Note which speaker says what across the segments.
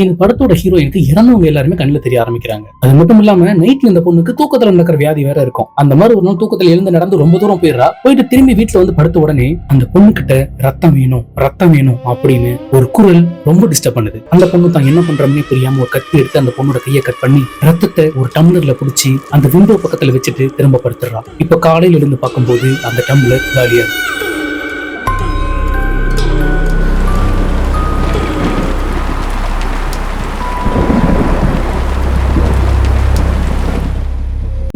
Speaker 1: இந்த படத்தோட ஹீரோயினுக்கு இறந்தவங்க எல்லாருமே கண்ணுல தெரிய ஆரம்பிக்கிறாங்க. அது மட்டும் இல்லாம நைட்ல இந்த பொண்ணுக்கு தூக்கத்துல நடக்கிற வியாதி வேற இருக்கும். அந்த மாதிரி ஒரு நாள் தூக்கத்துல எழுந்து நடந்து ரொம்ப தூரம் போயிட்டு திரும்பி வீட்டுல வந்து படுத்த உடனே அந்த பொண்ணு கிட்ட ரத்தம் வேணும் ரத்தம் வேணும் அப்படின்னு ஒரு குரல் ரொம்ப டிஸ்டர்ப் பண்ணுது. அந்த பொண்ணு தான் என்ன பண்றோம்னே புரியாம ஒரு கத்தி எடுத்து அந்த பொண்ணோட கையை கட் பண்ணி ரத்தத்தை ஒரு டம்ளர்ல புடிச்சு அந்த விண்டோ பக்கத்துல வச்சுட்டு திரும்ப படுத்துறா. இப்ப காலையில இருந்து பார்க்கும்போது அந்த டம்ளர் காலியா இருக்கு.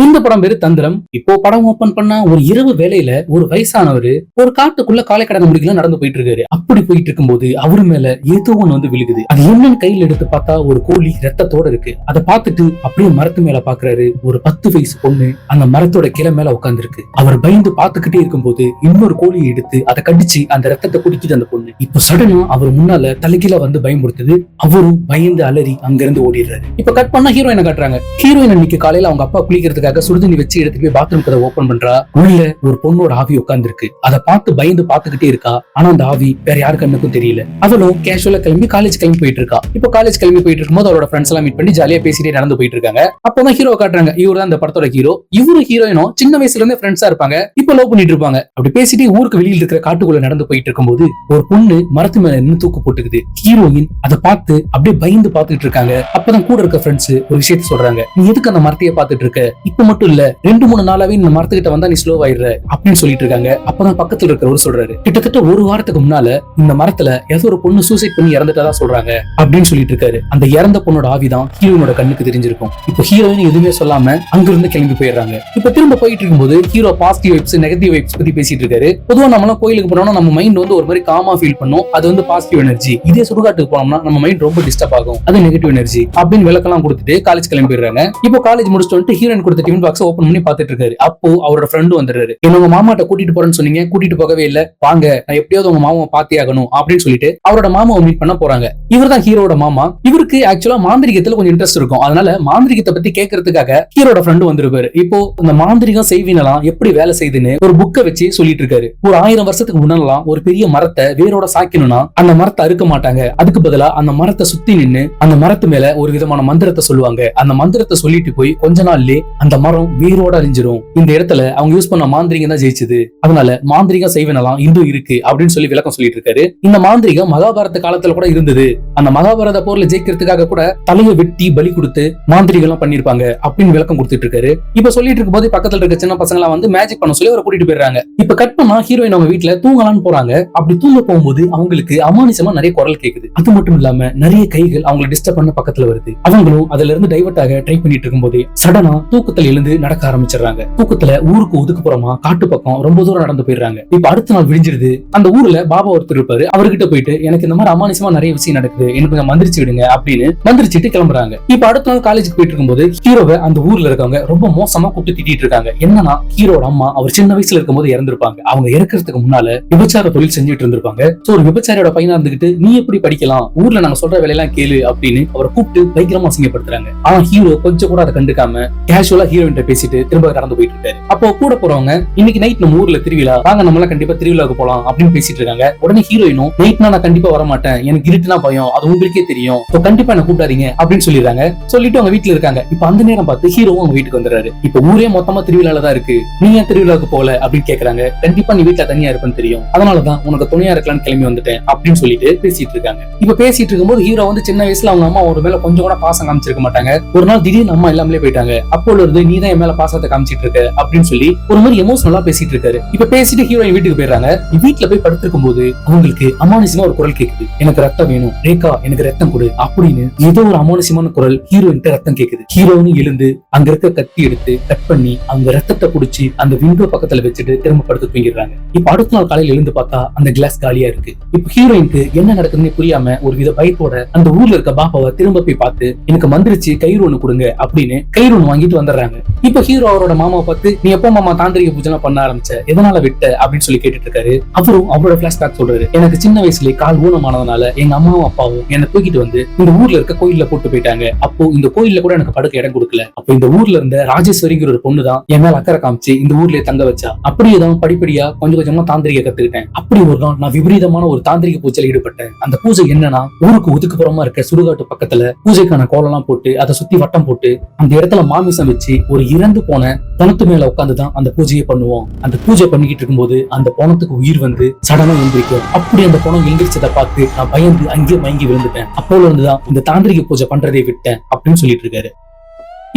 Speaker 1: இந்த படம் பேரு தந்திரம். இப்போ படம் ஓபன் பண்ணா ஒரு இரவு வேலையில ஒரு வயசானவரு ஒரு காட்டுக்குள்ள காலை கடந்து முடிக்கல நடந்து போயிட்டு இருக்காரு. அப்படி போயிட்டு இருக்கும்போது அவரு மேல ஏதோ ஒண்ணு வந்து விழுகுது. அது என்னன்னு கையில எடுத்து பார்த்தா ஒரு கோழி ரத்தத்தோட இருக்கு. அதை பார்த்துட்டு அப்படியே மரத்து மேல பாக்குறாரு. ஒரு 10 வயசு பொண்ணு அந்த மரத்தோட கிளை மேல உட்கார்ந்து இருக்கு. அவர் பயந்து பாத்துக்கிட்டே இருக்கும்போது இன்னொரு கோழியை எடுத்து அதை கடிச்சு அந்த ரத்தத்தை குடிக்குது அந்த பொண்ணு. இப்போ சடனா அவர் முன்னால தலைகீழ வந்து பயமுறுத்துது. அவரும் பயந்து அலறி அங்கிருந்து ஓடிடுறாரு. இப்ப கட் பண்ணா ஹீரோயினை காட்டுறாங்க. ஹீரோயின் அன்னைக்கு காலையில அவங்க அப்பா குளிக்கிறதுக்காக சுடுதண்ணி வச்சு எடுத்து போய் பாத்ரூம் கதை ஓபன் பண்றா. உள்ள ஒரு பொண்ணோட ஆவி உட்கார்ந்து இருக்கு. அதை பார்த்து பயந்து பாத்துக்கிட்டே இருக்கா. ஆனா அந்த ஆவி வேற யாரு கண்ணுக்கும் தெரியல. அவளும் கேஷுவலா கிளம்பி காலேஜ் கிளம்பி போயிட்டு இருக்கா. இப்போ காலேஜ் கிளம்பி போயிட்டு இருக்கும்போது அவரோட ஃப்ரெண்ட்ஸ் எல்லாம் மீட் பண்ணி ஜாலியா பேசிட்டே நடந்து போயிட்டு இருக்காங்க. அப்பதான் ஹீரோ காட்டுறாங்க. இவரு தான் இந்த படத்தோட ஹீரோ. இவரு ஹீரோயினும் சின்ன வயசுல இருந்தே ஃப்ரெண்ட்ஸா இருப்பாங்க. இப்ப லவ் பண்ணிட்டு இருப்பாங்க. அப்படி பேசிட்டு ஊருக்கு வெளியில இருக்கிற காட்டுக்குள்ள நடந்து போயிட்டு இருக்கும்போது ஒரு பொண்ணு மரத்து மேல நின்று தூக்கு போட்டுக்குது. ஹீரோயின் அதை பார்த்து அப்படியே பயந்து பாத்துட்டு இருக்காங்க. அப்பதான் கூட இருக்க ஃப்ரெண்ட்ஸ் ஒரு விஷயத்த சொல்றாங்க. நீ எதுக்கு அந்த மரத்தையே பாத்துட்டு இருக்க? இப்ப மட்டும் இல்ல 2-3 நாளாவே இந்த மரத்துக்கிட்ட வந்தா நீ ஸ்லோ ஆயிடுற அப்படின்னு சொல்லிட்டு இருக்காங்க. அப்பதான் பக்கத்துல இருக்கிறவர் சொல்றாரு, கிட்டத்தட்ட ஒரு வாரத்துக்கு முன்னால இந்த மரத்துல ஏதோ ஒரு பொண்ணு சூசைட் பண்ணி இறந்துட்டதா சொல்றாங்க அப்படின்னு சொல்லிட்டு இருக்காரு. அந்த இறந்த பொண்ணோட ஆவிதான் ஹீரோயினோட கண்ணுக்கு தெரிஞ்சிருக்கும். இப்போ ஹீரோயின் எதுவுமே சொல்லாம அங்கிருந்து கிளம்பி போயிடுறாங்க. இப்ப திரும்ப போயிட்டு இருக்கும்போது hero positive vibes negative vibes பத்தி பேசிட்டு இருக்காரு. பொதுவா நம்மளாம் கோயிலுக்கு போனோம்னா நம்ம மைண்ட் வந்து ஒரு மாதிரி காமா ஃபீல் பண்ணும். அது வந்து பாசிட்டிவ் எனர்ஜி. இதே சுடுகாட்டுக்கு போனோம்னா நம்ம மைண்ட் ரொம்ப டிஸ்டர்ப் ஆகும். அது நெகட்டிவ் எனர்ஜி அப்படின்னு விளக்கெல்லாம் கொடுத்துட்டு காலேஜ் கிளம்பி போயிடுறாங்க. இப்போ காலேஜ் முடிச்சுட்டு வந்து ஹீரோயின் கொடுத்த டிஃபன் பாக்ஸ் ஓபன் பண்ணி பாத்துட்டு இருக்காரு. அப்போ அவரோட ஃப்ரெண்டு வந்துடுறாரு. உங்க மாமாட்ட கூட்டிட்டு போறேன்னு சொன்னீங்க, கூட்டிட்டு போகவே இல்ல, வாங்க நான் எப்படியாவது உங்க மாமாவை பாத்தே ஆகணும் அப்படின்னு சொல்லிட்டு அவரோட மாமாவை மீட் பண்ண போறாங்க. இவர் தான் ஹீரோட மாமா. இவருக்கு ஆக்சுவலா மாந்திரிகத்துல கொஞ்சம் இன்ட்ரெஸ்ட் இருக்கும். அதனால மாந்திரிகத்தை பத்தி கேட்கறதுக்காக ஹீரோட ஃப்ரெண்டு வந்துருப்பாரு. இப்போ இந்த மாந்திரிகம் செய்வினலாம் எப்படி வேலை செய்யுதுன்னு ஒரு புக்கை வச்சு சொல்லிட்டு இருக்காரு. ஒரு 1000 வருஷத்துக்கு முன்னெல்லாம் ஒரு பெரிய மரத்தை வேரோட சாய்க்கணும்னா அந்த மரத்தை அறுக்க மாட்டாங்க. அதுக்கு பதிலா அந்த மரத்தை சுத்தி நின்னு அந்த மரத்து மேல ஒரு விதமான மந்திரத்தை சொல்லுவாங்க. அந்த மந்திரத்தை சொல்லிட்டு போய் கொஞ்ச நாள்லயே அந்த மரம் வேரோட அழிஞ்சிரும். இந்த இடத்துல அவங்க யூஸ் பண்ண மாந்திரிகம் தான் ஜெயிச்சது. அதனால மாந்திரிகம் செய்வனலாம் இன்னும் இருக்கு அப்படின்னு சொல்லி விளக்கம் சொல்லிட்டு இருக்காரு. இந்த மாந்திரிகம் மகாபாரத காலத்துல கூட இருந்தது. அந்த மகாபாரத போர்ல ஜெயிக்கிறதுக்காக கூட தலையை வெட்டி பலி கொடுத்து மாந்திரிகம் எல்லாம் பண்ணிருப்பாங்க அப்படின்னு விளக்கம் கொடுத்துட்டு இருக்காரு. இப்ப சொல்லிட்டு இருக்கும் போது பக்கத்துல இருக்க சின்ன பசங்க எல்லாம் வந்து மேஜிக் பண்ண சொல்லி அவரை கூட்டிட்டு போயிடுறாங்க. இப்ப கட் பண்ணா ஹீரோயின் அவங்க வீட்டுல தூங்கலான்னு போறாங்க. அப்படி தூங்க போகும்போது அவங்களுக்கு அமானுஷமா நிறைய குரல் கேக்குது. அது மட்டும் இல்லாம நிறைய கைகள் அவங்களை டிஸ்டர்ப் பண்ண பக்கத்துல வருது. அவங்களும் அதுல இருந்து டைவர்ட் ஆக ட்ரை பண்ணிட்டு இருக்கும் போது சடனா தூக்கத்துல எழுந்து நடக்க ஆரம்பிச்சிடறாங்க. தூக்கத்துல ஊருக்கு ஒதுக்குப்புறமா காட்டு பக்கம் ரொம்ப தூரம் நடந்து போயிடுறாங்க. இப்ப அடுத்த நாள் விடிஞ்சிருது. அந்த ஊர்ல பாபா ஒருத்தர் இருப்பாரு. அவர்கிட்ட போயிட்டு எனக்கு இந்த மாதிரி அமானுஷமா நிறைய விஷயம் நடக்குது, எனக்கு மந்திரிச்சு விடுங்க அப்படின்னு மந்திரிச்சிட்டு கிளம்புறாங்க. இப்ப அடுத்த நாள் காலேஜுக்கு போயிட்டு இருக்கும்போது ஹீரோவை அந்த ஊர்ல இருக்கவங்க ரொம்ப மோசமா கூப்பிட்டு திட்டிட்டு இருக்காங்க. என்னன்னா ஹீரோட அம்மா அவர் சின்ன வயசுல இருக்கும்போது இறந்திருப்பாங்க. அவங்க இறக்கிறதுக்கு முன்னால விபச்சார தொழில் செஞ்சுட்டு இருந்திருப்பாங்க. சோ ஒரு விபச்சாரியோட பையனா இருந்துகிட்டு நீ எப்படி படிக்கலாம், ஊர்ல நாங்க சொல்ற வேலையெல்லாம் கேளு அப்படின்னு அவரை கூப்பிட்டு பயங்கரமா அசிங்கப்படுத்துறாங்க. ஆனா ஹீரோ கொஞ்சம் கூட அதை கண்டுக்காம கேஷுவலா ஹீரோயின் பேசிட்டு திரும்ப கடந்து போயிட்டு இருக்காரு. அப்போ கூட போறவங்க இன்னைக்கு நைட் நம்ம ஊர்ல திருவிழா, வாங்க நம்மள கண்டிப்பா திருவிழாவுக்கு போலாம் அப்படின்னு பேசிட்டு இருக்காங்க. உடனே ஹீரோயினும் நைட்னா நான் கண்டிப்பா வர மாட்டேன், எனக்கு இருட்டுனா பயம், அது உங்களுக்கே தெரியும், கண்டிப்பா என்ன கூப்பிடாதீங்க அப்படின்னு சொல்லிடுறாங்க. சொல்லிட்டு அவங்க வீட்டுல இருக்காங்க. இப்ப அந்த நேரம் பார்த்து ஹீரோவும் அவங்க வீட்டுக்கு வந்துறாரு. இப்ப ஊரே மொத்தமா திருவிழால தான் இருக்கு, நீ ஏன் திருவிழாவுக்கு போல அப்படின்னு கேக்குறாங்க. கண்டிப்பா நீ வீட்டுல தனியா இருப்பேன்னு தெரியும், அதனாலதான் உனக்கு துணையா இருக்கலாம்னு கிளம்பி வந்துட்டேன் அப்படின்னு சொல்லிட்டு பேசிட்டு இருக்காங்க. இப்ப பேசிட்டு இருக்கும்போது ஹீரோ வந்து சின்ன வயசுல அவங்க அம்மா ஒரு மேல கொஞ்சம் கூட பாசம் காமிச்சிருக்க மாட்டாங்க. ஒரு நாள் திடீர்னு அம்மா எல்லாமே போயிட்டாங்க. அப்போல இருந்து நீ தான் என் மேல பாசத்தை காமிச்சிட்டு இருக்க அப்படின்னு சொல்லி ஒரு மாதிரி எமோஷனலா பேசிட்டு இருக்காரு. இப்ப பேசிட்டு ஹீரோயின் வீட்டுக்கு போயிடுறாங்க. வீட்டுல போய் படுத்திருக்கும் போது அவங்களுக்கு அமானுஷமா ஒரு குரல் கேக்குது. எனக்கு ரத்தம் வேணும் ரேகா, எனக்கு ரத்தம் கொடு அப்படின்னு ஏதோ ஒரு அமானுஷமான குரல் ஹீரோயின் ரத்தம் கேக்குது. ஹீரோயின் எழுந்து அங்க இருக்க கத்தி எடுத்து கட் பண்ணி அந்த ரத்தத்தை குடிச்சு அந்த விண்டோ பக்கத்துல வச்சுட்டு திரும்ப படுத்து தூங்கிடுறாங்க. இப்ப அடுத்த நாள் காலையில எழுந்து பார்த்தா அந்த கிளாஸ் காலியா இருக்கு. இப்ப ஹீரோயினுக்கு என்ன நடக்குதுன்னு புரியாம ஒரு வித பயத்தோட அந்த ஊர்ல இருக்க பாபாவை திரும்ப போய் பார்த்து எனக்கு மந்திரிச்சு கயிறு ஒண்ணு கொடுங்க அப்படின்னு கயிறு ஒண்ணு வாங்கிட்டு வந்துடுறாங்க. இப்ப ஹீரோ அவரோட மாமாவை பார்த்து, நீ எப்போ மாமா தாந்திரிக பூஜை எல்லாம் பண்ண ஆரம்பிச்ச, எதனால விட்ட அப்படின்னு சொல்லி கேட்டுட்டு இருக்காரு. அவரும் அவரோட பிளாஷ்பேக் சொல்றாரு. எனக்கு சின்ன வயசுல கால் ஊனமானதுனால எங்க அம்மாவும் அப்பாவும் என்னை தூக்கிட்டு வந்து இந்த ஊர்ல இருக்க கோயில்ல போட்டு போயிட்டாங்க. அப்போ இந்த கோயில்ல கூட எனக்கு படுக்க இடம் கொடுக்கல. அப்போ இந்த ஊர்ல இருந்த ராஜேஸ்வரிங்கிற ஒரு பொண்ணு தான் என் மேல அக்கறை காமிச்சு இந்த ஊர்லயே தங்க வச்சா. அப்படியேதான் படிப்படியா கொஞ்சம் கொஞ்சமா தாந்திரிக கத்துக்கிட்டேன். அப்படி ஒரு நாள் நான் விபரீதமான ஒரு தாந்திரிக பூஜையில ஈடுபட்டேன். அந்த பூஜை என்னன்னா, ஊருக்கு ஒதுக்குப்புறமா இருக்க சுடுகாட்டு பக்கத்துல பூஜைக்கான கோலம் எல்லாம் போட்டு அதை சுத்தி வட்டம் போட்டு அந்த இடத்துல மாமிசம் வச்சு ஒரு இறந்து போன பணத்து மேல உட்காந்துதான் அந்த பூஜையை பண்ணுவோம். அந்த பூஜை பண்ணிக்கிட்டு இருக்கும்போது அந்த பணத்துக்கு உயிர் வந்து சடனா எழுந்திருக்கும். அப்படி அந்த பணம் எழுந்திரிச்சதை பார்த்து நான் பயந்து அங்கேயே மயங்கி விழுந்துட்டேன். அப்போல இருந்துதான் இந்த தாந்திரிக பூஜை பண்றதை விட்டேன் அப்படின்னு சொல்லிட்டு இருக்காரு.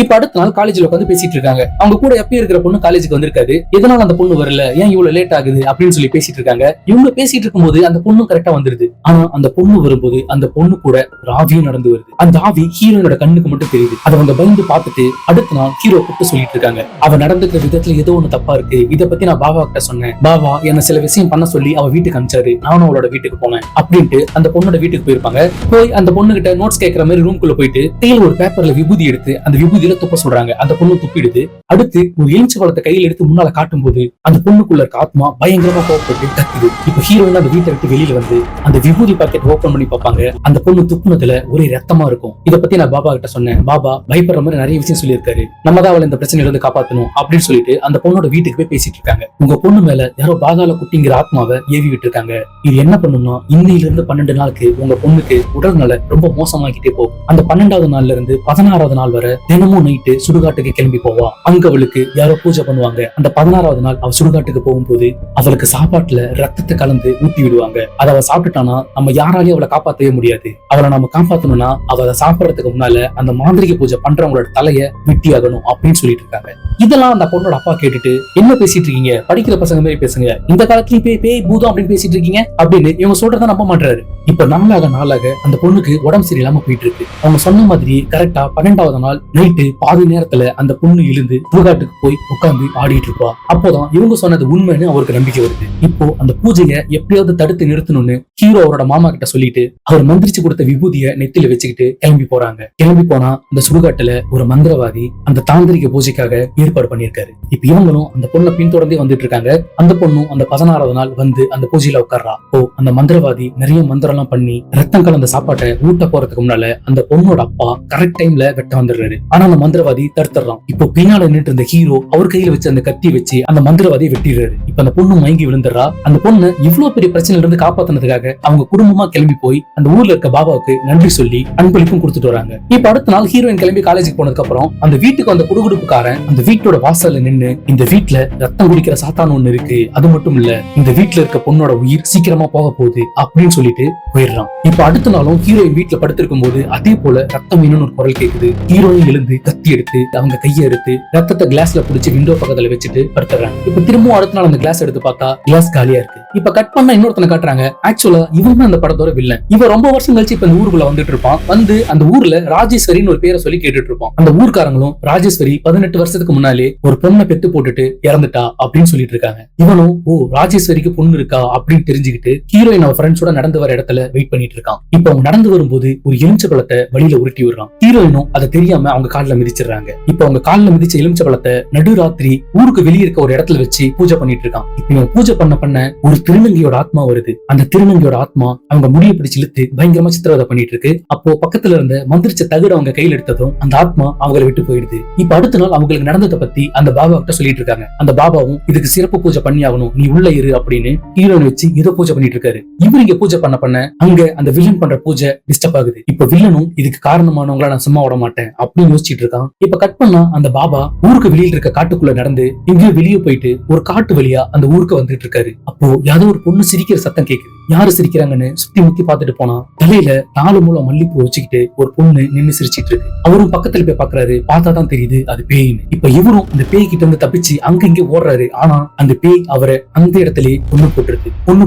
Speaker 1: இப்ப அடுத்த நாள் காலேஜ்ல உட்காந்து பேசிட்டு இருக்காங்க. அவங்க கூட எப்பயும் இருக்கிற பொண்ணு காலேஜுக்கு வந்திருக்காரு. எதனால அந்த பொண்ணு வரல, ஏன் இவ்வளவு லேட் ஆகுது அப்படின்னு சொல்லி பேசிட்டு இருக்காங்க. இவங்க பேசிட்டு இருக்கும்போது அந்த பொண்ணு கரெக்டா வந்துருது. ஆனா அந்த பொண்ணு வரும்போது அந்த பொண்ணு கூட ஒரு ஆவியும் நடந்து வருது. அந்த ஆவி ஹீரோனோட கண்ணுக்கு மட்டும் தெரியுது. அதை அவங்க பயந்து பார்த்துட்டு அடுத்த நாள் ஹீரோ கூப்பிட்டு சொல்லிட்டு இருக்காங்க, அவ நடந்துக்கிற விதத்துல ஏதோ ஒண்ணு தப்பா இருக்கு. இதை பத்தி நான் பாபா கிட்ட சொன்னேன். பாபா என்ன சில விஷயம் பண்ண சொல்லி அவ வீட்டுக்கு அனுப்பிச்சாரு. நானும் அவளோட வீட்டுக்கு போனேன் அப்படின்ட்டு அந்த பொண்ணோட வீட்டுக்கு போயிருப்பாங்க. போய் அந்த பொண்ணு கிட்ட நோட்ஸ் கேட்கற மாதிரி ரூம்குள்ள போயிட்டு கையில ஒரு பேப்பர்ல விபூதி எடுத்து அந்த விபூதியில துப்ப சொல்றாங்க. அந்த பொண்ணு துப்பிடுது. அடுத்து ஒரு எலுமிச்சை பழத்தை கையில எடுத்து முன்னால காட்டும் போது அந்த பொண்ணுக்குள்ள இருக்க ஆத்மா பயங்கரமா கோவப்பட்டு கத்துது. இப்ப ஹீரோயின் அந்த வீட்டை விட்டு வெளியில வந்து அந்த விபூதி பாக்கெட் ஓபன் பண்ணி பார்ப்பாங்க. அந்த பொண்ணு துப்புனதுல ஒரே ரத்தமா இருக்கும். இதை பத்தி நான் பாபா கிட்ட சொன்னேன். பாபா பயப்படுற மாதிரி நிறைய விஷயம் சொல்லியிருக்காரு. நம்ம தான் அவளை இந்த பிரச்சனையில இருந்து காப்பாத்தணும் அப்படின்னு சொல்லிட்டு அந்த பொண்ணோட வீட்டுக்கு போய் பேசிட்டு இருக்காங்க. உங்க பொண்ணு மேல யாரோ பாதாள குட்டிங்கிற ஆத்மாவை ஏவி விட்டு இருக்காங்க. இது என்ன பண்ணும்னா, இன்னையில இருந்து 12 நாளுக்கு உங்க பொண்ணுக்கு உடல்நல ரொம்ப மோசமாக்கிட்டே போகும். அந்த 12வது நாள்ல இருந்து 16வது நாள் வரை தினமும் நைட்டு சுடுகாட்டுக்கு கிளம்பி போவா. அங்க அவளுக்கு யாரோ பூஜை பண்ணுவாங்க. அந்த 16வது நாள் அவ சுடுகாட்டுக்கு போகும்போது அவளுக்கு சாப்பாட்டுல ரத்தத்தை கலந்து ஊட்டி விடுவாங்க. அதை அவ சாப்பிட்டுட்டானா நம்ம யாராலையும் அவளை காப்பாற்றவே முடியாது. அவளை நம்ம காப்பாத்தணும்னா அவ அதை சாப்பிடறதுக்கு முன்னால அந்த மாந்திரிக பூஜை பண்றவங்களோட தலைய வெட்டி ஆகணும் அப்படின்னு சொல்லிட்டு இருக்காங்க. இதெல்லாம் அந்த பொண்ணோட அப்பா கேட்டுட்டு, என்ன பேசிட்டு இருக்கீங்க, படிக்கிற பசங்க மாதிரி பேசுங்க, இந்த காலத்துலயும் பேய் பூதம் அப்படின்னு பேசிட்டு இருக்கீங்க அப்படின்னு இவங்க சொல்றத நம்ப மாட்டாரு. இப்ப நாளாக அந்த பொண்ணுக்கு உடம்பு சரியில்லாம போயிட்டு இருக்கு. அவங்க சொன்ன மாதிரி கரெக்டா 12வது நாள் நைட்டு பாதி நேரத்துல அந்த பொண்ணு எழுந்து சுடுகாட்டுக்கு போய் உட்கார்ந்து ஆடிட்டு இருப்பா. அப்போதான் இவங்க சொன்னது உண்மைன்னு அவருக்கு நம்பிக்கை வருது. இப்போ அந்த பூஜையை எப்படியாவது தடுத்து நிறுத்தணும்னு ஹீரோ அவரோட மாமா கிட்ட சொல்லிட்டு அவர் மந்திரிச்சு கொடுத்த விபூதியை நெத்தில வச்சுக்கிட்டு கிளம்பி போறாங்க. கிளம்பி போனா அந்த சுடுகாட்டுல ஒரு மந்திரவாதி அந்த தாந்திரிக பூஜைக்காக ஏற்பாடு பண்ணிருக்காரு. இப்ப இவங்களும் அந்த பொண்ணை பின்தொடர்ந்தே வந்துட்டு இருக்காங்க. அந்த பொண்ணும் அந்த 16வது நாள் வந்து அந்த பூஜையில உட்கார்றா. அந்த மந்திரவாதி நிறைய மந்திரம் எல்லாம் பண்ணி ரத்தம் கலந்த சாப்பாட்டை ஊட்ட போறதுக்கு முன்னால அந்த பொண்ணோட அப்பா கரெக்ட் டைம்ல வெட்ட வந்துடுறாரு. ஆனா அந்த மந்திரவாதி தடுத்துறான். இப்போ பின்னால நின்று இருந்த ஹீரோ அவர் கையில வச்சு அந்த கத்தி வச்சு அந்த மந்திரவாதியை வெட்டிடுறாரு. இப்ப அந்த பொண்ணு மயங்கி விழுந்துடுறா. அந்த பொண்ணு இவ்வளவு பெரிய பிரச்சனையில இருந்து காப்பாத்தினதுக்காக அவங்க குடும்பமா கிளம்பி போய் அந்த ஊர்ல இருக்க பாபாவுக்கு நன்றி சொல்லி அன்பளிப்பும் கொடுத்துட்டு வராங்க. இப்ப அடுத்த நாள் ஹீரோயின் கிளம்பி காலேஜுக்கு போனதுக்கு அப்புறம் அந்த வீட்டுக்கு வந்த குடுகுடுப்புக்காரன் அந்த வீட்டோட வாசல்ல நின்னு, இந்த வீட்டுல ரத்தம் குடிக்கிற சாத்தான் ஒண்ணு இருக்கு, அது மட்டும் இல்ல இந்த வீட்டுல இருக்க பொண்ணோட உயிர் சீக்கிரமா போக போகுது அப்படின்னு சொல்லிட்டு போயிடுறான். இப்ப அடுத்த நாளும் ஹீரோயின் வீட்டுல படுத்திருக்கும் போது அதே போல ரத்தம் வேணும்னு ஒரு குரல் கேக்குது. ஹீரோயின் எழுந்து கத்தி எடுத்து அவங்க கையை எடுத்து ரத்தத்தை கிளாஸ்ல புடிச்சு விண்டோ பக்கத்துல வச்சுட்டு படுத்துறாங்க. இப்ப திரும்பவும் அடுத்த நாள் அந்த கிளாஸ் எடுத்து பார்த்தா கிளாஸ் காலியா இருக்கு. இப்ப கட் பண்ண இன்னொருத்தனை காட்டுறாங்க. ஆக்சுவலா இவன் அந்த படத்தோட வில்லன். இவன் ரொம்ப வருஷம் கழிச்சு இப்ப இந்த ஊருக்குள்ள வந்துட்டு இருப்பான். வந்து அந்த ஊர்ல ராஜேஸ்வரின்னு ஒரு பேரை சொல்லி கேட்டுட்டு இருப்பான். அந்த ஊர்க்காரங்களும் ராஜேஸ்வரி 18 வருஷத்துக்கு முன்னாலே ஒரு பொண்ணை பெத்து போட்டுட்டு இறந்துட்டா அப்படின்னு சொல்லிட்டு இருக்காங்க. இவனும் ராஜேஸ்வரிக்கு பொண்ணு இருக்கா அப்படின்னு தெரிஞ்சுக்கிட்டு ஹீரோயின் அவ ஃப்ரெண்ட்ஸோட நடந்து வர இடத்துல வெயிட் பண்ணிட்டு இருக்கான். இப்ப அவங்க நடந்து வரும்போது ஒரு எலுமிச்சை பழத்தை வழியில உருட்டி விடுறான். ஹீரோயினும் அதை தெரியாம அவங்க கால்ல மிதிச்சிடுறாங்க. இப்ப அவங்க கால்ல மிதிச்ச எலுமிச்சை பழத்தை நடுராத்திரி ஊருக்கு வெளியே இருக்க ஒரு இடத்துல வச்சு பூஜை பண்ணிட்டு இருக்கான். இப்ப இவன் பூஜை பண்ண ஒரு திருநங்கையோட ஆத்மா வருது. அந்த திருநங்கையோட ஆத்மா அவங்க முடிய பிடிச்சு இழுத்து பயங்கரமா சித்திரவதை பண்ணிட்டு இருக்கு. அப்போ பக்கத்துல இருந்த மந்திரிச்ச தகுடு அவங்க கையில எடுத்ததும் அந்த ஆத்மா அவங்களை விட்டு போயிடுது. இப்ப அடுத்த நாள் அவங்களுக்கு நடந்ததை பத்தி அந்த பாபா கிட்ட சொல்லிட்டு இருக்காங்க. அந்த பாபாவும் இதுக்கு சிறப்பு பூஜை பண்ணி ஆகணும், நீ உள்ள இரு அப்படின்னு ஹீரோனை வச்சு இதை பூஜை பண்ணிட்டு இருக்காரு. இவரு இங்க பூஜை பண்ண அங்க அந்த வில்லன் பண்ற பூஜை டிஸ்டர்ப் ஆகுது. இப்ப வில்லனும் இதுக்கு காரணமானவங்கள நான் சும்மா விட மாட்டேன் அப்படின்னு யோசிச்சுட்டு இருக்கான். இப்ப கட் பண்ணா அந்த பாபா ஊருக்கு வெளியில இருக்க காட்டுக்குள்ள நடந்து எங்கேயோ வெளியே போயிட்டு ஒரு காட்டு வழியா அந்த ஊருக்கு வந்துட்டு இருக்காரு. அப்போ யாரோ ஒரு பொண்ணு சிரிக்கிற சத்தம் கேக்குது. யாரு சிரிக்கிறாங்கன்னு சுத்தி முத்தி பாத்துட்டு போனா தலையில 4 முழம் மல்லிப்பூ வச்சுக்கிட்டு ஒரு பொண்ணு நின்னு சிரிச்சிட்டு இருக்கு. அவரும் பக்கத்துல போய் பாக்குறாரு. பார்த்தாதான் தெரியுது அது பேய்னு. இப்ப இவரும் அந்த பேய் கிட்ட இருந்து தப்பிச்சு அங்க இங்க ஓடுறாரு. ஆனா அந்த பேய் அவரை அந்த இடத்துலயே பொண்ணு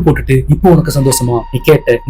Speaker 1: போட்டுட்டு இப்போ உனக்கு சந்தோஷமா,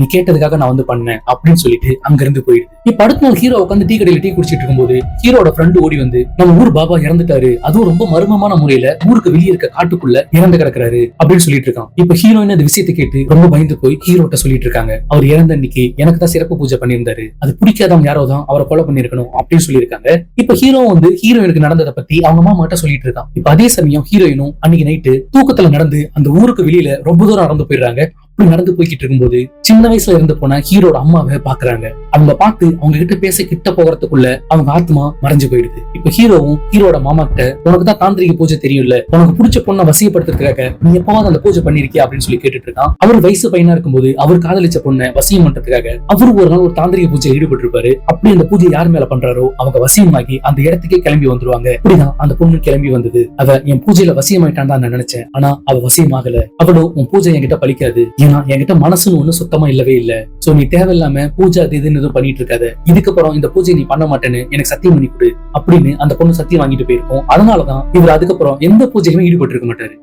Speaker 1: நீ கேட்டதுக்காக நான் வந்து பண்ணேன் அப்படின்னு சொல்லிட்டு அங்க இருந்து போயிடுது. இப்ப அடுத்த நாள் ஹீரோ உட்காந்து டீ கடையில டீ குடிச்சிட்டு இருக்கும்போது ஹீரோட ஃப்ரெண்டு ஓடி வந்து, நம்ம ஊர் பாபா இறந்துட்டாரு, அதுவும் ரொம்ப மர்மமான முறையில ஊருக்கு வெளியே இருக்க காட்டுக்குள்ள இறந்து கிடக்குறாரு அப்படின்னு சொல்லிட்டு இருக்கான். இப்ப ஹீரோயின் அந்த விஷயத்தை கேட்டு ரொம்ப பயந்து போய் ஹீரோட்ட சொல்லிட்டு இருக்காங்க. அவர் இறந்த அன்னைக்கு எனக்கு தான் சிறப்பு பூஜை பண்ணியிருந்தாரு, அது பிடிக்காதவங்க யாரோ தான் அவரை கொலை பண்ணிருக்கணும் அப்படின்னு சொல்லியிருக்காங்க. இப்ப ஹீரோ வந்து ஹீரோயினுக்கு நடந்ததை பத்தி அவங்க அம்மா கிட்ட சொல்லிட்டு இருக்கான். இப்ப அதே சமயம் ஹீரோயினும் அன்னைக்கு நைட்டு தூக்கத்துல நடந்து அந்த ஊருக்கு வெளியில ரொம்ப தூரம் நடந்து போயிடுறாங்க. அப்படி நடந்து போய்கிட்டு இருக்கும்போது சின்ன வயசுல இருந்து போன ஹீரோட அம்மாவை பாக்குறாங்க. அவங்க பார்த்து அவங்க கிட்ட பேச கிட்ட போகிறதுக்குள்ள அவங்க ஆத்மா மறைஞ்சு போயிடுது. இப்ப ஹீரோவும் ஹீரோட மாமா கிட்ட உனக்கு தான் தாந்திரிக பூஜை தெரியும்ல, உனக்கு பிடிச்ச பொண்ணை வசியப்படுத்துறதுக்காக நீ எப்பவாவது அந்த பூஜை பண்ணிருக்கியா அப்படின்னு சொல்லி கேட்டுட்டு இருக்கான். அவர் வயசு பையனா இருக்கும்போது அவர் காதலிச்ச பொண்ணை வசியம் பண்றதுக்காக அவரு ஒரு நாள் ஒரு தாந்திரிக பூஜை ஈடுபட்டு இருப்பாரு. அப்படி அந்த பூஜை யார் மேல பண்றாரோ அவங்க வசியமாகி அந்த இடத்துக்கே கிளம்பி வந்துருவாங்க. இப்படிதான் அந்த பொண்ணு கிளம்பி வந்தது. அவ என் பூஜையில வசியமாயிட்டான் தான் நான் நினைச்சேன், ஆனா அவ வசியமாகல. அவளும் உன் பூஜை என்கிட்ட பலிக்காது, ஏன்னா என்கிட்ட மனசுன்னு ஒண்ணு சுத்தமா இல்லவே இல்ல. சோ நீ தேவையில்லாம பூஜை அது இதுன்னு எதுவும் பண்ணிட்டு இருக்காத, இதுக்கப்புறம் இந்த பூஜை நீ பண்ண மாட்டேன்னு எனக்கு சத்தியம் பண்ணி கொடு அப்படின்னு அந்த பொண்ணு சத்தியம் வாங்கிட்டு போயிருக்கோம். அதனாலதான் இவர் அதுக்கப்புறம் எந்த பூஜையுமே ஈடுபட்டு இருக்க மாட்டாரு.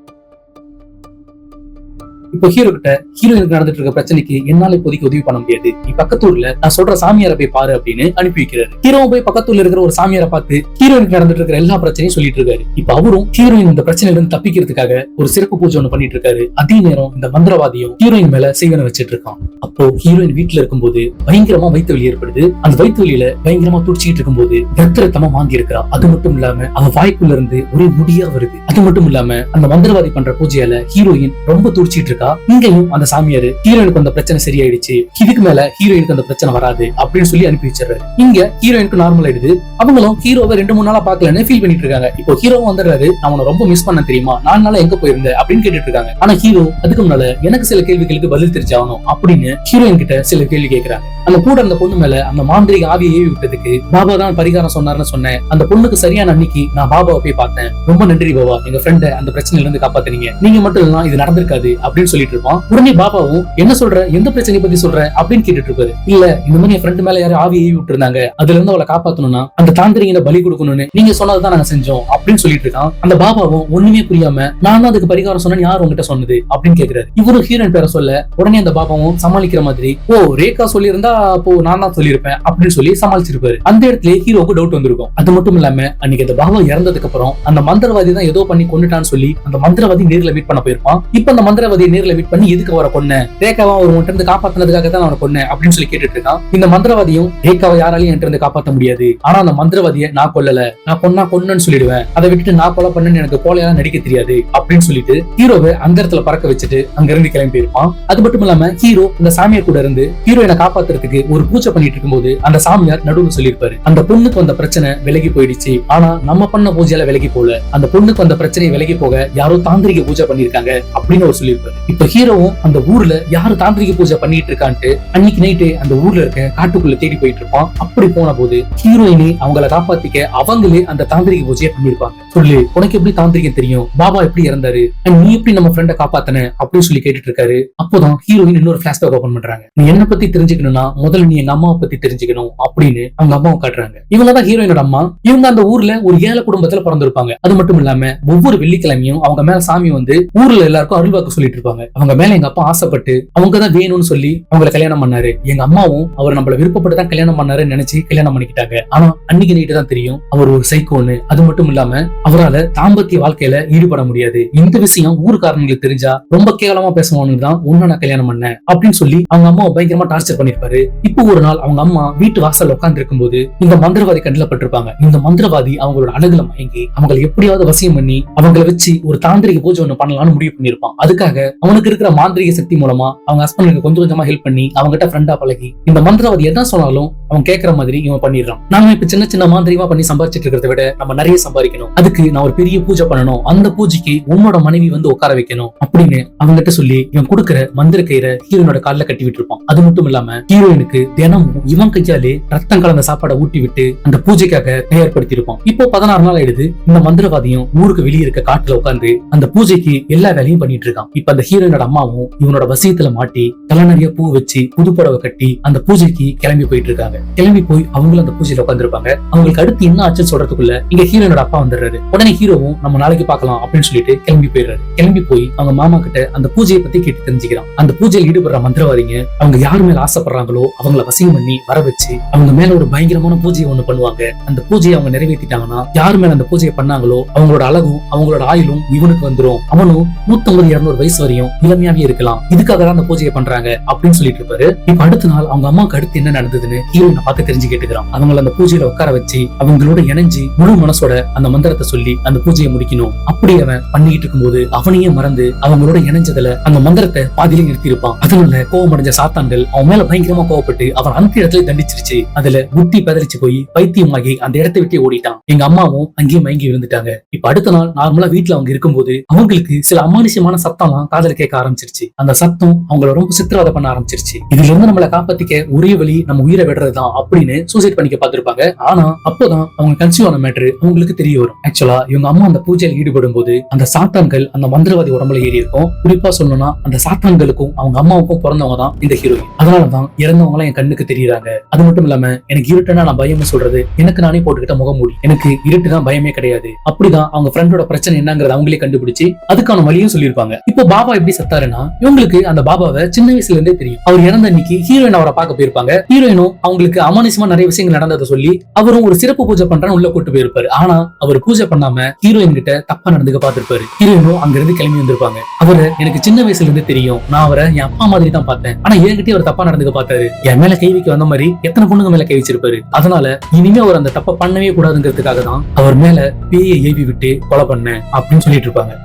Speaker 1: இப்போ ஹீரோ கிட்ட ஹீரோயினுக்கு நடந்துட்டு இருக்க பிரச்சனைக்கு என்னால இப்போதைக்கு உதவி பண்ண முடியாது, நீ பக்கத்தூர்ல நான் சொல்ற சாமியாரை போய் பாரு அப்படின்னு அனுப்பி வைக்கிறாரு. ஹீரோ போய் பக்கத்தூர்ல இருக்கிற ஒரு சாமியாரை பார்த்து ஹீரோயினுக்கு நடந்துட்டு இருக்கிற எல்லா பிரச்சனையும் சொல்லிட்டு இருக்காரு. இப்ப அவரும் ஹீரோயின் இந்த பிரச்சனையில இருந்து தப்பிக்கிறதுக்காக ஒரு சிறப்பு பூஜை ஒண்ணு பண்ணிட்டு இருக்காரு. அதே நேரம் இந்த மந்திரவாதியும் ஹீரோயின் மேல செய்வன வச்சிட்டு இருக்கான். அப்போ ஹீரோயின் வீட்டுல இருக்கும்போது பயங்கரமா வயிற்று வலி ஏற்படுது. அந்த வயிற்று வலியில பயங்கரமா துடிச்சிட்டு இருக்கும்போது ரத்தமா வாங்கி இருக்கிறா. அது மட்டும் இல்லாம அவ வாய்க்குள்ள இருந்து ஒரே முடியா வருது. அது மட்டும் இல்லாம அந்த மந்திரவாதி பண்ற பூஜையால ஹீரோயின் ரொம்ப துடிச்சிட்டு இருக்கா. இங்கேயும் அந்த சாமியாரு ஹீரோயினுக்கு அந்த பிரச்சனை சரியாயிடுச்சு, இதுக்கு மேல ஹீரோயினுக்கு அந்த பிரச்சனை வராது அப்படின்னு சொல்லி அனுப்பி வச்சிடறாரு. இங்க ஹீரோயினுக்கு நார்மல் ஆயிடுது. அவங்களும் ஹீரோவை 2-3 நாளா பாக்கலன்னு ஃபீல் பண்ணிட்டு இருக்காங்க. இப்போ ஹீரோவும் வந்துடுறாரு. நான் ரொம்ப மிஸ் பண்ண தெரியுமா, 4 நாளா எங்க போயிருந்தேன் அப்படின்னு கேட்டுட்டு இருக்காங்க. ஆனா ஹீரோ அதுக்கு முன்னால எனக்கு சில கேள்விகளுக்கு பதில் தெரிஞ்சாகணும் அப்படின்னு ஹீரோயின் கிட்ட சில கேள்வி கேட்கிறாங்க. அந்த கூட அந்த பொண்ணு மேல அந்த மாந்திரிக ஆவியை ஏவி விட்டதுக்கு பாபா தான் பரிகாரம் சொன்னாருன்னு சொன்னேன். அந்த பொண்ணுக்கு சரியான அன்னைக்கு நான் பாபாவை போய் பார்த்தேன். ரொம்ப நன்றி பாபா, எங்க ஃப்ரெண்ட அந்த பிரச்சனையில இருந்து காப்பாத்துனீங்க, நீங்க மட்டும் இல்லைன்னா இது நடந்திருக்காது அப்படின்னு சொல்லிட்டு இருப்பான். உடனே பாபாவும் என்ன சொல்ற, எந்த பிரச்சனையை பத்தி சொல்ற அப்படின்னு கேட்டுட்டு இருப்பாரு. இல்ல இந்த மாதிரி என் ஃப்ரெண்ட் மேல யாரும் ஆவியை ஏவி விட்டு இருந்தாங்க, அதுல இருந்து அவளை காப்பாத்தணும்னா அந்த தாந்திரிக பலி கொடுக்கணும்னு நீங்க சொன்னதுதான் நாங்க செஞ்சோம் அப்படின்னு சொல்லிட்டு இருக்கான். அந்த பாபாவும் ஒண்ணுமே புரியாம நான் தான் அதுக்கு பரிகாரம் சொன்னேன், யார் உங்ககிட்ட சொன்னது அப்படின்னு கேக்குறாரு. இவரும் ஹீரோயின் பேரை சொல்ல உடனே அந்த பாபாவும் சமாளிக்கிற மாதிரி ஓ ரேகா சொல்லியிருந்தா அப்போ நான் தான் சொல்லியிருப்பேன் அப்படின்னு சொல்லி சமாளிச்சிருப்பாரு. அந்த இடத்துல ஹீரோவுக்கு டவுட் வந்திருக்கும். அது மட்டும் இல்லாம அன்னைக்கு அந்த பாபா இறந்ததுக்கு அப்புறம் அந்த மந்திரவாதி தான் ஏதோ பண்ணி கொண்டுட்டான்னு சொல்லி அந்த மந்திரவாதி நேர்ல மீட் பண்ண போயிருப்பான். இப்ப அந்த மந்திரவாதியை நேர்ல மீட் பண்ணி எதுக்கு அவரை கொன்ன, ரேகாவை ஒரு உன்கிட்ட இருந்து காப்பாத்தினதுக்காக தான் அவனை கொன்ன அப்படின்னு சொல்லி கேட்டுட்டு இருக்கான். இந்த மந்திரவாதியும் ரேகாவை யாராலையும் என்கிட்ட இருந்து காப்பாற்ற முடியாது, ஆனா அந்த மந்திரவாதியை நான் கொல்லல, நான் கொன்னு சொல்லிடுவேன், அதை விட்டுட்டு நான் கொலை பண்ணு எனக்கு கோலையெல்லாம் நடிக்க தெரியாது அப்படின்னு சொல்லிட்டு ஹீரோவை அந்த இடத்துல பறக்க வச்சுட்டு அங்க இருந்து கிளம்பி இருப்பான். அது மட்டும் இல்லாம ஹீரோ இந்த சாமியார் கூட இருந்து ஹீரோயினை காப்பாத்துறதுக்கு ஒரு பூஜை பண்ணிட்டு இருக்கும்போது அந்த சாமியார் நடுவில் சொல்லியிருப்பாரு, அந்த பொண்ணுக்கு வந்த பிரச்சனை விலகி போயிடுச்சு, ஆனா நம்ம பண்ண பூஜையில விலகி போல, அந்த பொண்ணுக்கு வந்த பிரச்சனை விலகி போக யாரோ தாந்திரிக பூஜை பண்ணிருக்காங்க அப்படின்னு அவர் சொல்லியிருப்பாரு. இப்ப ஹீரோவும் அந்த ஊர்ல யாரு தாந்திரிக பூஜை பண்ணிட்டு இருக்கான்ட்டு அன்னைக்கு நைட்டு அந்த ஊர்ல இருக்க காட்டுக்குள்ள தேடி போயிட்டு இருப்பான். அப்படி போன போது ஹீரோயினே அவங்களை காப்பாத்திக்க அவங்களே அந்த தாந்திரிக பூஜையை பண்ணிருப்பாங்க. சொல்லு உனக்கு எப்படி தாந்திரிகம் தெரியும், பாபா எப்படி இறந்தாரு, நீ எப்படி நம்ம ஃப்ரெண்ட காப்பாத்தன அப்படின்னு சொல்லி கேட்டுட்டு இருக்காரு. அப்போதான் ஹீரோயின் இன்னொரு பிளாஷ்பேக் ஓபன் பண்றாங்க. நீ என்ன பத்தி தெரிஞ்சுக்கணும்னா முதல்ல நீ எங்க அம்மாவை பத்தி தெரிஞ்சுக்கணும் அப்படின்னு அவங்க அம்மாவை காட்டுறாங்க. இவங்கதான் ஹீரோயினோட அம்மா. இவங்க அந்த ஊர்ல ஒரு ஏழை குடும்பத்துல பிறந்திருப்பாங்க. அது மட்டும் இல்லாம ஒவ்வொரு வெள்ளிக்கிழமையும் அவங்க மேல சாமி வந்து ஊர்ல எல்லாருக்கும் அருள்வாக்கு சொல்லிட்டு இருப்பாங்க. அவங்க மேல எங்க அப்பா ஆசைப்பட்டு அவங்கதான் வேணும்னு சொல்லி அவங்களை கல்யாணம் பண்ணாரு. எங்க அம்மாவும் அவர் நம்மள விருப்பப்பட்டு தான் கல்யாணம் பண்ணாருன்னு நினைச்சு கல்யாணம் பண்ணிக்கிட்டாங்க. ஆனா அன்னைக்கு நைட்டு தான் தெரியும் அவர் ஒரு சைக்கோன்னு. அது மட்டும் இல்லாம அவரால் தாம்பத்திய வாழ்க்கையில ஈடுபட முடியாது. இந்த விஷயம் ஊருக்காரங்களுக்கு தெரிஞ்சா ரொம்ப கேவலமா பேசுவானு தான் உன்ன நான் கல்யாணம் பண்ணேன் அப்படின்னு சொல்லி அவங்க அம்மாவை பயங்கரமா டார்ச்சர் பண்ணிருப்பாரு. இப்போ ஒரு நாள் அவங்க அம்மா வீட்டு வாசல் உட்கார்ந்து இருக்கும் போது இந்த மந்திரவாதி கண்ணில் பட்டிருப்பாங்க. இந்த மந்திரவாதி அவங்களோட அழகுல மயங்கி அவங்களை எப்படியாவது வசியம் பண்ணி அவங்களை வச்சு ஒரு தாந்திரிக பூஜை ஒண்ணு பண்ணலாம்னு முடிவு பண்ணிருப்பான். அதுக்காக அவனுக்கு இருக்கிற மாந்திரிக சக்தி மூலமா அவங்க ஹஸ்பண்டுக்கு கொஞ்சம் கொஞ்சமா ஹெல்ப் பண்ணி அவங்க கிட்ட ஃப்ரெண்டா பழகி இந்த மந்திரவாதி என்ன சொன்னாலும் அவன் கேட்கற மாதிரி இவன் பண்ணிடுறான். நாம இப்ப சின்ன சின்ன மாந்திரிகமா பண்ணி சம்பாதிச்சிட்டு இருக்கிறத விட நம்ம நிறைய சம்பாதிக்கணும், அதுக்கு நான் ஒரு பெரிய பூஜை பண்ணணும், அந்த பூஜைக்கு உன்னோட மனைவி வந்து உட்கார வைக்கணும் அப்படின்னு அவங்க கிட்ட சொல்லி இவன் கொடுக்கிற மந்திர கயிறை ஹீரோனோட கால்ல கட்டி விட்டுருப்பான். அது மட்டும் இல்லாம ஹீரோயினுக்கு தினமும் இவன் கையாலே ரத்தம் கலந்த சாப்பாடை ஊட்டி விட்டு அந்த பூஜைக்காக தயார்படுத்தி இருப்பான். இப்போ 16 நாள் ஆயிடுது. இந்த மந்திரவாதியும் ஊருக்கு வெளியே இருக்க காட்டுல உட்கார்ந்து அந்த பூஜைக்கு எல்லா வேலையும் பண்ணிட்டு இருக்கான். இப்ப அந்த ஹீரோனோட அம்மாவும் இவனோட வசியத்துல மாட்டி தலை நிறைய பூ வச்சு புதுப்படவை கட்டி அந்த பூஜைக்கு கிளம்பி போயிட்டு இருக்காங்க. கிளம்பி போய் அவங்களும் அந்த பூஜையில உட்காந்துருப்பாங்க. அவங்களுக்கு அடுத்து என்ன ஆச்சுன்னு சொல்றதுக்குள்ள இங்க ஹீரோனோட அப்பா வந்துடுறாரு. உடனே ஹீரோவும் நம்ம நாளைக்கு பார்க்கலாம் அப்படின்னு சொல்லிட்டு கிளம்பி போயிடுறாரு. கிளம்பி போய் அவங்க மாமா கிட்ட அந்த பூஜையை பத்தி கேட்டு தெரிஞ்சுக்கிறான். அந்த பூஜையில் ஈடுபடுற மந்திரவாதிங்க அவங்க யாரு மேல ஆசைப்படுறாங்களோ அவங்கள வசியம் பண்ணி வர வச்சு அவங்க மேல ஒரு பயங்கரமான பூஜையை ஒண்ணு பண்ணுவாங்க. அந்த பூஜையை அவங்க நிறைவேற்றிட்டாங்கன்னா யாரு மேல அந்த பூஜையை பண்ணாங்களோ அவங்களோட அழகும் அவங்களோட ஆயுளும் இவனுக்கு வந்துரும். அவனும் 150-200 வயசு வரையும் வரையும் இளமையாவே இருக்கலாம், இதுக்காக தான் அந்த பூஜையை பண்றாங்க அப்படின்னு சொல்லிட்டு இருப்பாரு. இப்ப அடுத்த நாள் அவங்க அம்மாவுக்கு அடுத்து என்ன நடந்ததுன்னு ஹீரோயினை பார்த்து தெரிஞ்சு கேட்டுக்கிறான். அவங்களை அந்த பூஜையில உட்கார வச்சு அவங்களோட இணைஞ்சு முழு மனசோட அந்த மந்திரத்தை சொல்லி அந்த பூஜையை முடிக்கணும். அப்படி அவன் பண்ணிட்டு இருக்கும்போது அவனையே மறந்து அவங்களோட இணைஞ்சதுல அந்த மந்திரத்தை பாதியில நிறுத்தி இருப்பான். அதனால கோவமடைஞ்ச சாத்தான்கள் அவன் மேல பயங்கரமா கோவப்பட்டு அவன் அந்த இடத்துல தண்டிச்சிருச்சு. அதுல புத்தி பதறிச்சு போய் பைத்தியமாகி அந்த இடத்தை விட்டு ஓடிட்டான். எங்க அம்மாவும் அங்கேயே மயங்கி விழுந்துட்டாங்க. இப்ப அடுத்த நாள் நார்மலா வீட்டுல அவங்க இருக்கும்போது அவங்களுக்கு சில அமானுஷ்யமான சத்தம்லாம் காதல கேட்க ஆரம்பிச்சிருச்சு. அந்த சத்தம் அவங்கள ரொம்ப சித்திரவதை பண்ண ஆரம்பிச்சிருச்சு. இதுல இருந்து நம்மளை காப்பாத்திக்க ஒரே வழி நம்ம உயிரை விடுறதுதான் அப்படின்னு சூசைட் பண்ணிக்க பார்த்திருப்பாங்க. ஆனா அப்போதான் அவங்க கன்சியூவ் ஆன மேட்டர் அவங்களுக்கு தெரிய வரும். ஆக்சுவலா இவங்க அம்மா அந்த பூஜையில் ஈடுபடும் போது அந்த சாத்தான்கள் அந்த மந்திரவாதி உடம்புல ஏறி இருக்கும். குறிப்பா சொல்லணும்னா அந்த சாத்தான்களுக்கும் அவங்க அம்மாவுக்கும் பிறந்தவங்க தான் இந்த ஹீரோயின். அதனாலதான் இறந்தவங்க எல்லாம் என் கண்ணுக்கு தெரியுறாங்க. அது மட்டும் இல்லாம எனக்கு இருட்டுனா நான் பயமே சொல்றது எனக்கு நானே போட்டுக்கிட்ட முகமூடி. எனக்கு இருட்டு தான் பயமே கிடையாது. அப்படிதான் அவங்க ஃப்ரெண்டோட பிரச்சனை என்னங்கறத அவங்களே கண்டுபிடிச்சு அதுக்கான வழியும் சொல்லியிருப்பாங்க. இப்போ பாபா எப்படி செத்தாருன்னா இவங்களுக்கு அந்த பாபாவை சின்ன வயசுல இருந்தே தெரியும். அவர் இறந்த அன்னைக்கு ஹீரோயின் அவரை பார்க்க போயிருப்பாங்க. ஹீரோயினும் அவங்களுக்கு அமானுஷ்யமா நிறைய விஷயங்கள் நடந்ததை சொல்லி அவரும் ஒரு சிறப்பு பூஜை பண்றான்னு உள்ள கூட்டு போயிருப்பாரு. ஆனா அவர் பூஜை பண்ணாம ஹீரோயின் கிட்ட தப்பா நடந்துக்க பார்த்திருப்பாரு. ஹீரோயினும் அங்க இருந்து கிளம்பி வந்திருப்பாங்க. அவரை எனக்கு சின்ன வயசுல இருந்து தெரியும், நான் அவரை என் அப்பா மாதிரி தான் பார்த்தேன், ஆனா என்கிட்ட அவர் தப்பா நடந்துக்க பார்த்தாரு, என் மேல கை வைக்க வந்த மாதிரி எத்தனை பொண்ணுங்க மேல கை வச்சிருப்பாரு. அதனால இனிமே அவர் அந்த தப்ப பண்ணவே கூடாதுங்கிறதுக்காக தான் அவர் மேல பேயை ஏவி விட்டு கொலை பண்ணேன் அப்படின்னு சொல்லிட்டு இருப்பாங்க.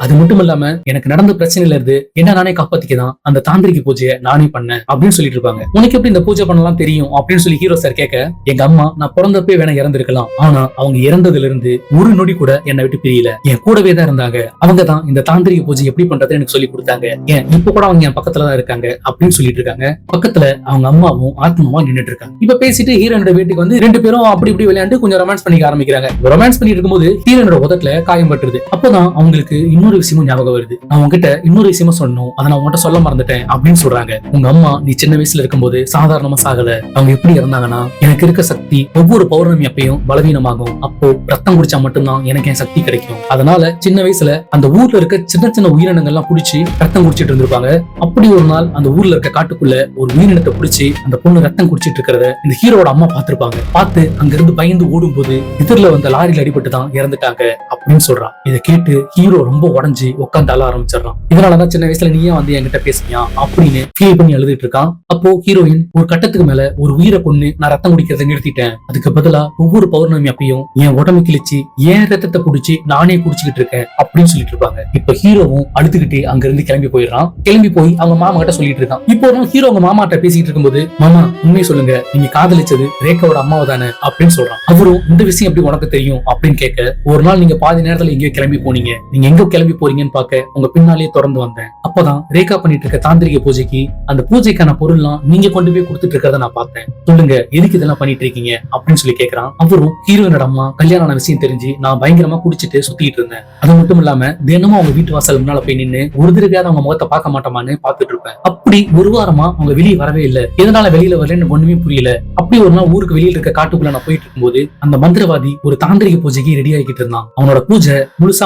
Speaker 1: அது மட்டும் இல்லாம எனக்கு நடந்த பிரச்சனையில இருந்து என்ன நானே காப்பாத்திக்கதான் அந்த தாந்திரிக பூஜையை நானே பண்ணேன் அப்படின்னு சொல்லிட்டு இருப்பாங்க. உனக்கு எப்படி இந்த பூஜை பண்ணலாம் தெரியும் அப்படின்னு சொல்லி ஹீரோ சார் கேட்க, எங்க அம்மா நான் பிறந்தப்பே வேணா இறந்திருக்கலாம், ஆனா அவங்க இறந்ததுல இருந்து ஒரு நொடி கூட என்னை விட்டு பிரியல, என் கூடவே தான் இருந்தாங்க. அவங்க தான் இந்த தாந்திரிக பூஜை எப்படி பண்றது எனக்கு சொல்லி கொடுத்தாங்க. ஏன் இப்ப கூட அவங்க என் பக்கத்துல தான் இருக்காங்க அப்படின்னு சொல்லிட்டு இருக்காங்க. பக்கத்துல அவங்க அம்மாவும் ஆத்மாவா நின்னுட்டு இருக்காங்க. இப்ப பேசிட்டு ஹீரோனோட வீட்டுக்கு வந்து ரெண்டு பேரும் அப்படி இப்படி விளையாண்டு கொஞ்சம் ரொமான்ஸ் பண்ணிக்க ஆரம்பிக்கிறாங்க. ரொமான்ஸ் பண்ணிட்டு இருக்கும்போது ஹீரோனோட உதட்டுல காயம் பட்டுருது. அப்பதான் அவங்களுக்கு இன்னொரு விஷயமும் ஞாபகம் வருது. நான் உங்ககிட்ட இன்னொரு விஷயமா சொன்னோம், அதை நான் உங்ககிட்ட சொல்ல மறந்துட்டேன் அப்படின்னு சொல்றாங்க. உங்க அம்மா நீ சின்ன வயசுல இருக்கும்போது சாதாரணமா சாகல, அவங்க எப்படி இறந்தாங்கன்னா எனக்கு இருக்க சக்தி ஒவ்வொரு பௌர்ணமி அப்பையும் பலவீனமாகும், அப்போ ரத்தம் குடிச்சா மட்டும்தான் எனக்கு என் சக்தி கிடைக்கும். அதனால சின்ன வயசுல அந்த ஊர்ல இருக்க சின்ன சின்ன உயிரினங்கள் எல்லாம் புடிச்சு ரத்தம் குடிச்சிட்டு இருந்திருப்பாங்க. அப்படி ஒரு நாள் அந்த ஊர்ல இருக்க காட்டுக்குள்ள ஒரு உயிரினத்தை புடிச்சு அந்த பொண்ணு ரத்தம் குடிச்சிட்டு இருக்கிறத இந்த ஹீரோட அம்மா பார்த்திருப்பாங்க. பார்த்து அங்க இருந்து பயந்து ஓடும் போது எதிரில வந்த லாரியில் அடிபட்டு தான் இறந்துட்டாங்க அப்படின்னு சொல்றான். இதை கேட்டு ஹீரோ ரொம்ப உடஞ்சு உட்காந்து அழ ஆரம்பிச்சிடறான். இதனாலதான் சின்ன வயசுல நீயே வந்து என்கிட்ட பேசினியா அப்படின்னு ஃபீல் பண்ணி அழுதுட்டு இருக்கான். அப்போ ஹீரோயின் ஒரு கட்டத்துக்கு மேல ஒரு உயிரை கொண்டு நான் ரத்தம் குடிக்கிறத நிறுத்திட்டேன், அதுக்கு பதிலா ஒவ்வொரு பௌர்ணமி அப்பையும் என் உடம்பு கிழிச்சு என் ரத்தத்தை குடிச்சு நானே குடிச்சுக்கிட்டு இருக்கேன் அப்படின்னு சொல்லிட்டு இருப்பாங்க. இப்ப ஹீரோவும் அழுதுகிட்டே அங்க இருந்து கிளம்பி போயிடுறான். கிளம்பி போய் அவங்க மாமா கிட்ட சொல்லிட்டு இருக்கான். இப்போ ஹீரோ அவங்க மாமா கிட்ட பேசிட்டு இருக்கும்போது, மாமா உண்மையை சொல்லுங்க, நீங்க காதலிச்சது ரேகாவோட அம்மாவை தானே அப்படின்னு சொல்றான். அவரும் இந்த விஷயம் எப்படி உனக்கு தெரியும் அப்படின்னு கேட்க, ஒரு நாள் நீங்க பாதி நேரத்துல எங்கேயோ கிளம்பி போனீங்க, நீங்க எங்க கிளம்பி போறீங்கன்னு பார்க்க உங்க பின்னாலேயே தொடர்ந்து வந்தேன். அப்பதான் ரேகா பண்ணிட்டு இருக்க தாந்திரிக பூஜைக்கு அந்த பூஜைக்கான பொருள்லாம் நீங்க கொண்டு போய் கொடுத்துட்டு இருக்கிறத நான் பார்த்தேன், சொல்லுங்க எதுக்கு இதெல்லாம் பண்ணிட்டு இருக்கீங்க அப்படின்னு சொல்லி கேட்கறான். அவரும் ஹீரோயினோட அம்மா கல்யாணம் ஆன விஷயம் தெரிஞ்சு நான் பயங்கரமா குடிச்சிட்டு சுத்திட்டு இருந்தேன், அது மட்டும் இல்லாம தினமும் அவங்க வீட்டு வாசல் முன்னால போய் நின்று ஒரு தடவையாவது அவங்க முகத்தை பார்க்க மாட்டோமான்னு பாத்துட்டு இருப்பேன். அப்படி ஒரு வாரமா அவங்க வெளியே வரவே இல்லை. எதனால வெளியில வரலன்னு ஒண்ணுமே புரியல. அப்படி ஒரு நாள் ஊருக்கு வெளியில இருக்க காட்டுக்குள்ள நான் போயிட்டு இருக்கும்போது அந்த மந்திரவாதி ஒரு தாந்திரிக பூஜைக்கு ரெடி ஆகிட்டு இருந்தான். அவனோட பூஜை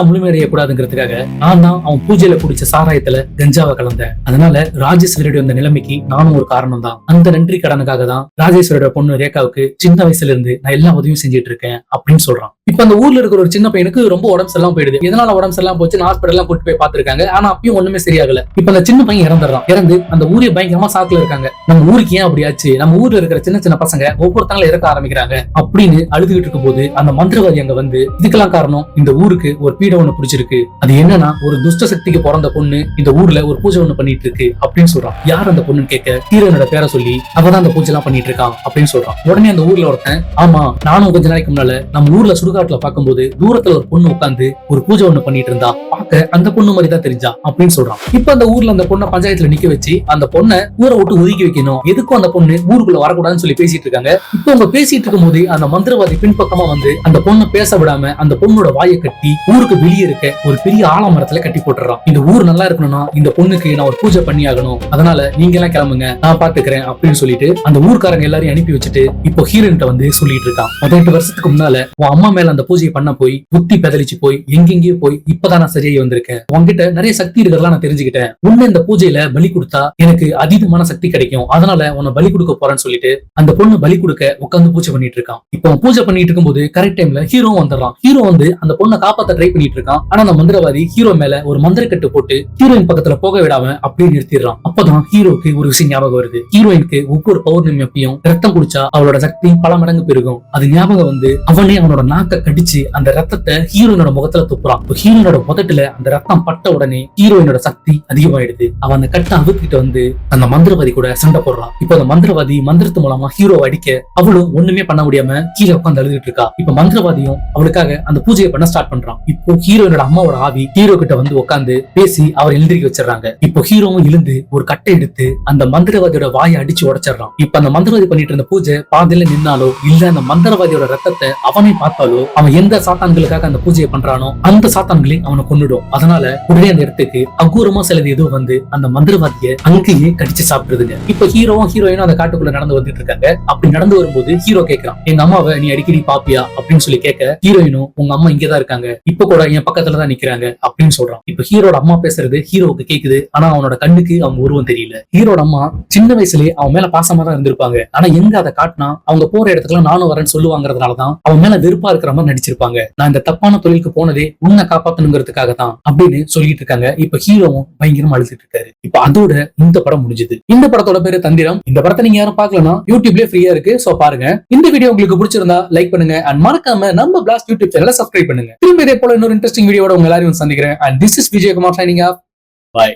Speaker 1: முழுமையடைய கூடாதுங்கிறதுக்காக நான் தான் அவன் பூஜையில குடிச்ச சாராயத்துல கஞ்சாவை கலந்தேன். அதனால ராஜேஸ்வரியோட அந்த நிலைமைக்கு நானும் ஒரு காரணம் தான். அந்த நன்றி கடனுக்காக தான் ராஜேஸ்வரியோட பொண்ணு ரேகாவுக்கு சின்ன வயசுல இருந்து நான் எல்லா உதவியும் செஞ்சுட்டு இருக்கேன் அப்படின்னு சொல்றான். இப்ப அந்த ஊர்ல இருக்கிற ஒரு சின்ன பையனுக்கு ரொம்ப உடம்பு சரியில்லாம போயிடுது. எதனால உடம்பு சரியில்லாம போச்சு, ஹாஸ்பிட்டல் எல்லாம் கூட்டு போய் பாத்துருக்காங்க. ஆனா அப்பயும் ஒண்ணுமே சரியாகல. இப்ப அந்த சின்ன பையன் இறந்துடுறான். இறந்து அந்த ஊரே பயங்கரமா சாக்குல இருக்காங்க. நம்ம ஊருக்கு ஏன் அப்படி ஆச்சு, நம்ம ஊர்ல இருக்கிற சின்ன சின்ன பசங்க ஒவ்வொருத்தங்களும் இறக்க ஆரம்பிக்கிறாங்க அப்படின்னு அழுதுகிட்டு இருக்கும் போது அந்த மந்திரவாதி அங்க வந்து, இதுக்கெல்லாம் காரணம் இந்த ஊருக்கு ஒரு பீட ஒண்ணு பிடிச்சிருக்கு, அது என்னன்னா ஒரு துஷ்ட சக்திக்கு பிறந்த பொண்ணு இந்த ஊர்ல ஒரு பூஜை ஒண்ணு பண்ணிட்டு இருக்கு அப்படின்னு சொல்றான். யார் அந்த பொண்ணுன்னு கேட்க ஹீரோனோட பேரை சொல்லி அவதான் அந்த பூஜை எல்லாம் பண்ணிட்டு இருக்கான் அப்படின்னு சொல்றான். உடனே அந்த ஊர்ல ஒருத்தன், ஆமா நானும் கொஞ்ச நாளைக்கு முன்னால நம்ம ஊர்ல சுடுகாட்டுல பார்க்கும்போது தூரத்துல ஒரு பொண்ணு உட்காந்து ஒரு பூஜை ஒண்ணு பண்ணிட்டு இருந்தா, பார்க்க அந்த பொண்ணு மாதிரி தான் தெரிஞ்சா அப்படின்னு சொல்றான். இப்ப அந்த ஊர்ல அந்த பொண்ணை பஞ்சாயத்துல நிக்க வச்சு அந்த பொண்ணை ஊரை விட்டு ஒதுக்கி வைக்கணும், எதுக்கும் அந்த பொண்ணு ஊருக்குள்ள வரக்கூடாதுன்னு சொல்லி பேசிட்டு இருக்காங்க. இப்ப அவங்க பேசிட்டு இருக்கும் போது அந்த மந்திரவாதி பின்பக்கமா வந்து அந்த பொண்ணை பேச விடாம அந்த பொண்ணோட வாயை கட்டி ஊருக்கு வெளியே இருக்க ஒரு பெரிய ஆலமரத்துல கட்டி போட்டுறான். இந்த ஊர் நல்லா இருக்கணும்னா இந்த பொண்ணுக்கு நான் ஒரு பூஜை பண்ணி ஆகணும், அதனால நீங்க எல்லாம் கிளம்புங்க நான் பாத்துக்கிறேன் அப்படின்னு சொல்லிட்டு அந்த ஊர்க்காரங்க எல்லாரையும் அனுப்பி வச்சுட்டு இப்போ ஹீரோயின்ட்ட வந்து சொல்லிட்டு இருக்கான். 18 வருஷத்துக்கு முன்னால உன் அம்மா மேல அந்த பூஜையை பண்ண போய் புத்தி பெதலிச்சு போய் எங்கெங்கயோ போய் இப்பதான் நான் சரியாகி வந்திருக்கேன். உன்கிட்ட நிறைய சக்தி இருக்கிறதெல்லாம் நான் தெரிஞ்சுக்கிட்டேன். உன்ன இந்த பூஜையில பலி கொடுத்தா எனக்கு அதீதமான சக்தி கிடைக்கும், அதனால உன்னை பலி கொடுக்க போறேன்னு சொல்லிட்டு அந்த பொண்ணு பலி கொடுக்க உட்காந்து பூஜை பண்ணிட்டு இருக்கான். இப்போ பூஜை பண்ணிட்டு இருக்கும்போது கரெக்ட் டைம்ல ஹீரோ வந்துடுறான். ஹீரோ வந்து அந்த பொண்ணை காப்பாத்த ட்ரை பண்ணிட்டு இருக்கான். ஆனா அந்த மந்திரவாதி மந்திரவாதி ஹீரோ மேல ஒரு மந்திரக்கட்டு போட்டு ஹீரோயின் பக்கத்துல போக விடாம அப்படியே நிறுத்திடுறான். அப்பதான் ஹீரோக்கு ஒரு விஷயம் ஞாபகம் வருது. ஹீரோயினுக்கு ஒவ்வொரு பௌர்ணமி அப்பயும் ரத்தம் குடிச்சா அவளோட சக்தி பல மடங்கு பெருகும். அது ஞாபகம் வந்து அவனே அவனோட நாக்க கடிச்சு அந்த ரத்தத்தை ஹீரோயினோட முகத்துல துப்புறான். ஹீரோயினோட முதட்டுல அந்த ரத்தம் பட்ட உடனே ஹீரோயினோட சக்தி அதிகமாயிடுது. அவன் அந்த கட்டை அவுக்கிட்டு வந்து அந்த மந்திரவாதி கூட சண்டை போடுறான். இப்ப அந்த மந்திரவாதி மந்திரத்து மூலமா ஹீரோவை அடிக்க அவளும் ஒண்ணுமே பண்ண முடியாம கீழே உட்காந்து அழுதுட்டு இருக்கா. இப்ப மந்திரவாதியும் அவளுக்காக அந்த பூஜையை பண்ண ஸ்டார்ட் பண்றான். இப்போ ஹீரோயினோட அம்மாவோட ஆவி ஹீரோ கிட்ட வந்து உட்காந்து பேசி அவர் எழுந்திரிக்க வச்சிடறாங்க. இப்போ ஹீரோவும் எழுந்து ஒரு கட்டை எடுத்து அந்த மந்திரவாதியோட வாயை அடிச்சு உடைச்சிடறான். இப்ப அந்த மந்திரவாதி பண்ணிட்டு இருந்த பூஜை பாதியில நின்னாலோ இல்ல அந்த மந்திரவாதியோட ரத்தத்தை அவனே பார்த்தாலோ அவன் எந்த சாத்தான்களுக்காக அந்த பூஜையை பண்றானோ அந்த சாத்தான்களையும் அவனை கொன்னுடும். அதனால உடனே அந்த இடத்துக்கு அகூரமா சிலது ஏதோ வந்து அந்த மந்திரவாதியை அங்கேயே கடிச்சு சாப்பிடுதுங்க. இப்ப ஹீரோவும் ஹீரோயினும் அந்த காட்டுக்குள்ள நடந்து வந்துட்டு இருக்காங்க. அப்படி நடந்து வரும்போது ஹீரோ கேட்கிறான், எங்க அம்மாவை நீ அடிக்கடி பாப்பியா அப்படின்னு சொல்லி கேட்க ஹீரோயினும் உங்க அம்மா இங்கதான் இருக்காங்க, இப்ப கூட என் பக்கத்துலதான் நிக்கிறாங்க அப்படின்னு சொல்றான். இப்ப ஹீரோட அம்மா பேசுறது ஹீரோவுக்கு கேக்குது. ஆனா அவனோட கண்ணுக்கு அவங்க உருவம் தெரியல. ஹீரோட அம்மா சின்ன வயசுலயே அவன் மேல பாசமா தான் இருந்திருப்பாங்க. ஆனா எங்க அதை காட்டினா அவங்க போற இடத்துக்குலாம் நானும் வரேன்னு சொல்லுவாங்கிறதுனாலதான் அவன் மேல வெறுப்பா இருக்கிற மாதிரி நடிச்சிருப்பாங்க. நான் இந்த தப்பான தொழிலுக்கு போனதே உன்னை காப்பாத்தணுங்கிறதுக்காக தான் அப்படின்னு சொல்லிட்டு இருக்காங்க. இப்ப ஹீரோவும் பயங்கரமா அழுதுட்டு இருக்காரு. இப்ப அதோட இந்த படம் முடிஞ்சது. இந்த படத்தோட பேரு தந்திரம். இந்த படத்தை நீங்க யாரும் பார்க்கலனா யூடியூப்லயே ஃப்ரீயா இருக்கு, சோ பாருங்க. இந்த வீடியோ உங்களுக்கு பிடிச்சிருந்தா லைக் பண்ணுங்க அண்ட் மறக்காம நம்ம பிளாஸ்ட் யூடியூப் சேனலை சப்ஸ்கிரைப் பண்ணுங்க. திரும்ப இதே போல இன்னொரு இன்ட்ரெஸ்டிங் வீடியோட உங்க எல்லாரையும் சந்திக்கிறேன். And this is Vijayakumar signing off. By.